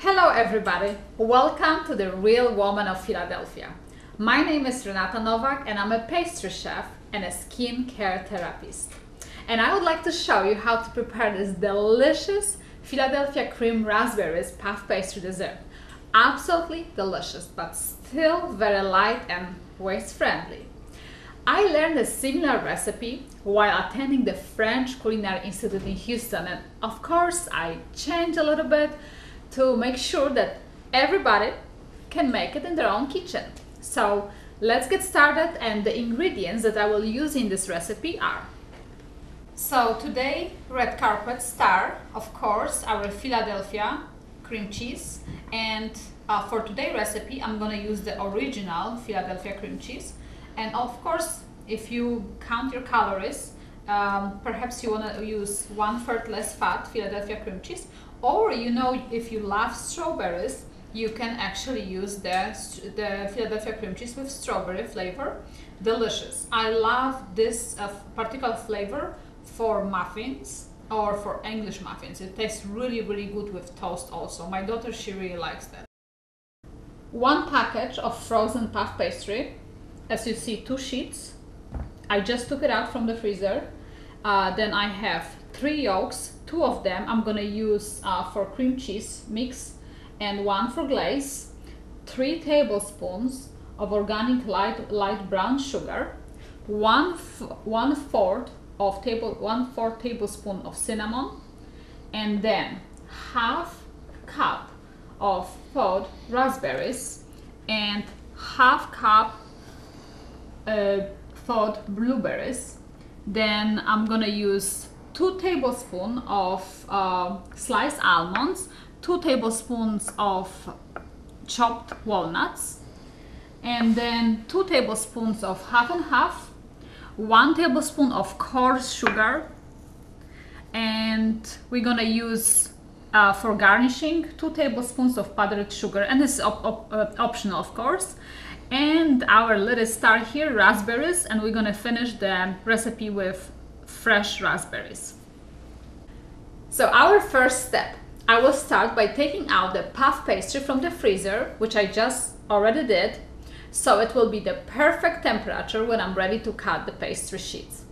Hello everybody, welcome to the Real Woman of Philadelphia. My name is Renata Novak and I'm a pastry chef and a skincare therapist. And I would like to show you how to prepare this delicious Philadelphia cream raspberries puff pastry dessert. Absolutely delicious, but still very light and waste friendly. I learned a similar recipe while attending the French Culinary Institute in Houston, and of course I changed a little bit to make sure that everybody can make it in their own kitchen. So let's get started, and the ingredients that I will use in this recipe are. So today, red carpet star, of course, our Philadelphia cream cheese, and for today's recipe I'm gonna use the original Philadelphia cream cheese. And of course, if you count your calories, perhaps you want to use 1/3 less fat Philadelphia cream cheese, or if you love strawberries, you can actually use the Philadelphia cream cheese with strawberry flavor. Delicious. I love this particular flavor for muffins or for English muffins. It tastes really good with toast also. My daughter, she really likes that. 1 package of frozen puff pastry. As you see, 2 sheets. I just took it out from the freezer. Then I have 3 yolks. 2 of them I'm gonna use for cream cheese mix and 1 for glaze. 3 tablespoons of organic light brown sugar. 1/4 tablespoon of cinnamon, and then 1/2 cup of thawed raspberries and 1/2 cup thawed blueberries. Then I'm gonna use 2 tablespoons of sliced almonds, 2 tablespoons of chopped walnuts, and then 2 tablespoons of half and half, 1 tablespoon of coarse sugar, and we're gonna use for garnishing 2 tablespoons of powdered sugar, and this is optional, of course. And our little star here, raspberries, and we're gonna finish the recipe with fresh raspberries. So our first step, I will start by taking out the puff pastry from the freezer, which I just already did, so it will be the perfect temperature when I'm ready to cut the pastry sheets.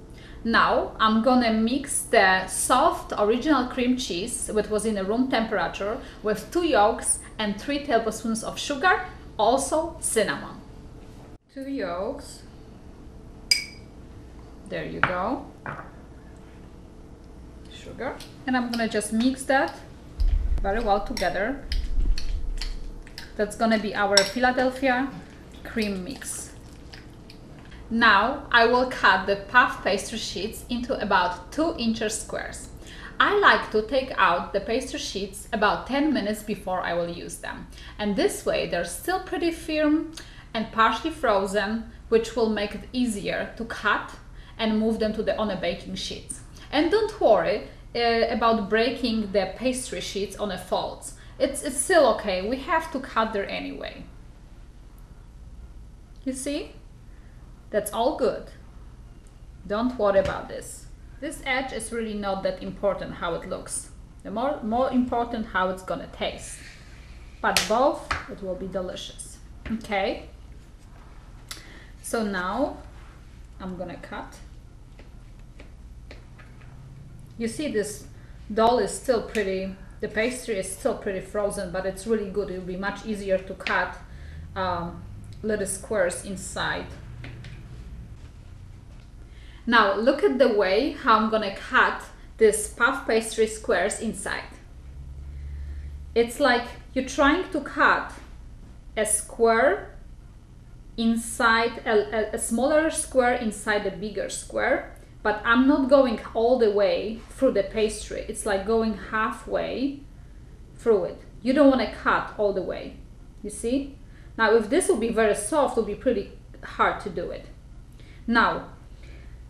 Now I'm gonna mix the soft original cream cheese, which was in a room temperature, with 2 yolks and 3 tablespoons of sugar, also cinnamon. 2 yolks, there you go, sugar, and I'm gonna just mix that very well together. That's gonna be our Philadelphia cream mix. Now I will cut the puff pastry sheets into about 2-inch squares. I like to take out the pastry sheets about 10 minutes before I will use them, and this way they're still pretty firm and partially frozen, which will make it easier to cut and move them on a baking sheets. And don't worry about breaking the pastry sheets on a folds. It's still okay. We have to cut there anyway. You see? That's all good. Don't worry about this. This edge is really not that important how it looks. The more important how it's gonna taste. But both, it will be delicious. Okay? So now I'm gonna cut. You see, this dough is still pretty, the pastry is still pretty frozen, but it's really good. It will be much easier to cut little squares inside. Now look at the way how I'm gonna cut this puff pastry squares inside. It's like you're trying to cut a square inside, a smaller square inside a bigger square, but I'm not going all the way through the pastry. It's like going halfway through it. You don't want to cut all the way, you see? Now if this will be very soft, it will be pretty hard to do it. Now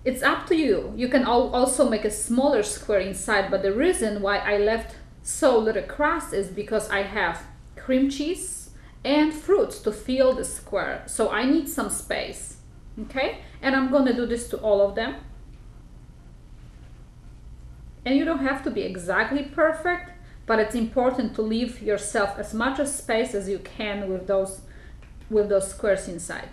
it's up to you. You can also make a smaller square inside, but the reason why I left so little crust is because I have cream cheese and fruits to fill the square, so I need some space. Okay, and I'm gonna do this to all of them. And you don't have to be exactly perfect, but it's important to leave yourself as much space as you can with those squares inside.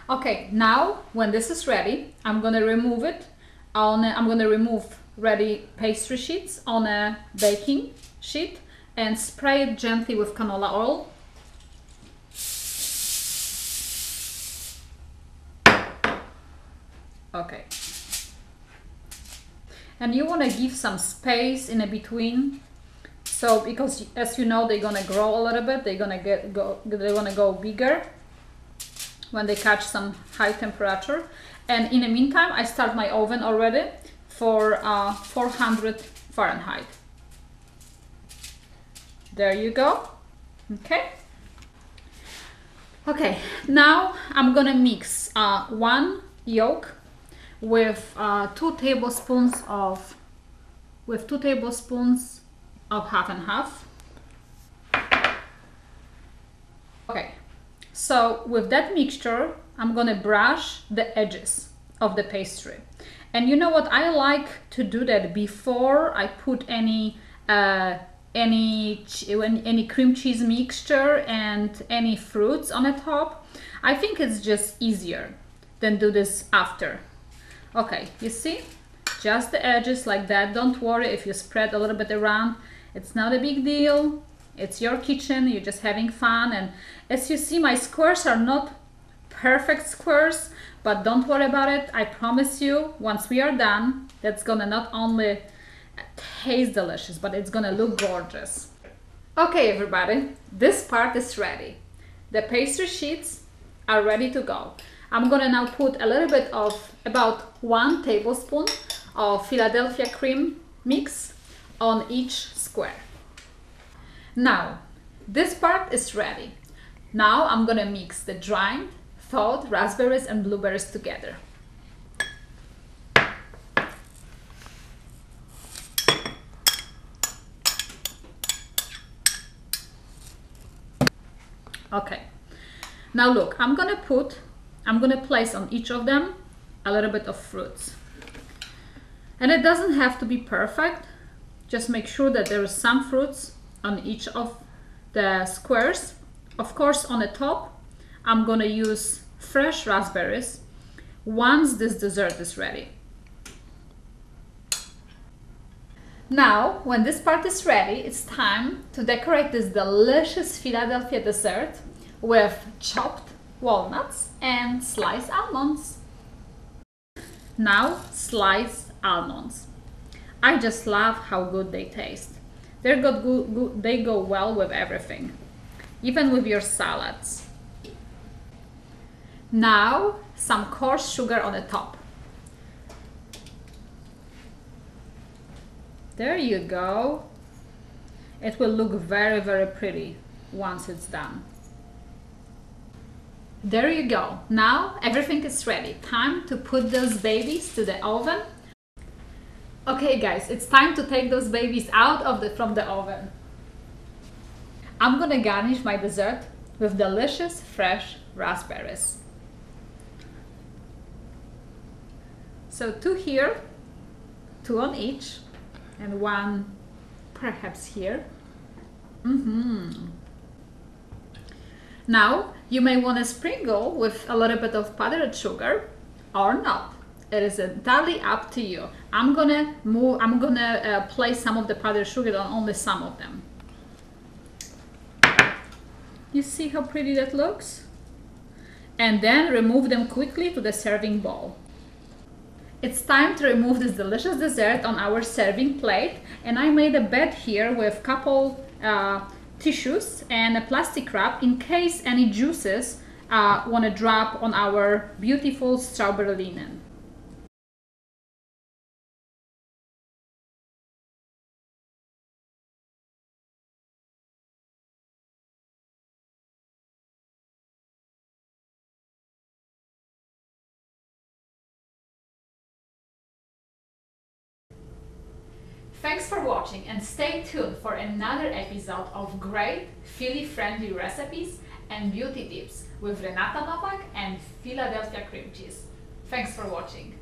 Okay, now when this is ready, I'm gonna remove it I'm gonna remove ready pastry sheets on a baking sheet and spray it gently with canola oil. Okay. And you want to give some space in between, so because as you know they're gonna grow a little bit, they're gonna go bigger when they catch some high temperature. And in the meantime, I start my oven already for 400 Fahrenheit. There you go. Okay, now I'm gonna mix 1 yolk with 2 tablespoons of half and half. Okay, so with that mixture, I'm gonna brush the edges of the pastry. And you know what? I like to do that before I put any cream cheese mixture and any fruits on the top. I think it's just easier than do this after. Okay, you see? Just the edges like that. Don't worry if you spread a little bit around. It's not a big deal. It's your kitchen, you're just having fun. And as you see, my squares are not perfect squares, but don't worry about it. I promise you, once we are done, that's gonna not only taste delicious, but it's gonna look gorgeous. Okay, everybody, this part is ready. The pastry sheets are ready to go. I'm gonna now put a little bit of about 1 tablespoon of Philadelphia cream mix on each square. Now, this part is ready. Now I'm gonna mix the dried, thawed raspberries and blueberries together. Okay, now look, I'm gonna place on each of them a little bit of fruits. And it doesn't have to be perfect. Just make sure that there is some fruits on each of the squares. Of course, on the top, I'm gonna use fresh raspberries once this dessert is ready. Now, when this part is ready, it's time to decorate this delicious Philadelphia dessert with chopped walnuts and sliced almonds. Now, sliced almonds. I just love how good they taste. They go well with everything, even with your salads. Now, some coarse sugar on the top. There you go. It will look very, very pretty once it's done. There you go. Now everything is ready. Time to put those babies to the oven. Okay guys, it's time to take those babies out from the oven. I'm gonna garnish my dessert with delicious fresh raspberries. So 2 here, 2 on each, and 1 perhaps here. Now you may want to sprinkle with a little bit of powdered sugar or not. It is entirely up to you. I'm gonna place some of the powdered sugar on only some of them. You see how pretty that looks? And then remove them quickly to the serving bowl. It's time to remove this delicious dessert on our serving plate, and I made a bed here with couple tissues and a plastic wrap in case any juices want to drop on our beautiful strawberry linen. Thanks for watching and stay tuned for another episode of great Philly-friendly recipes and beauty tips with Renata Novak and Philadelphia cream cheese. Thanks for watching.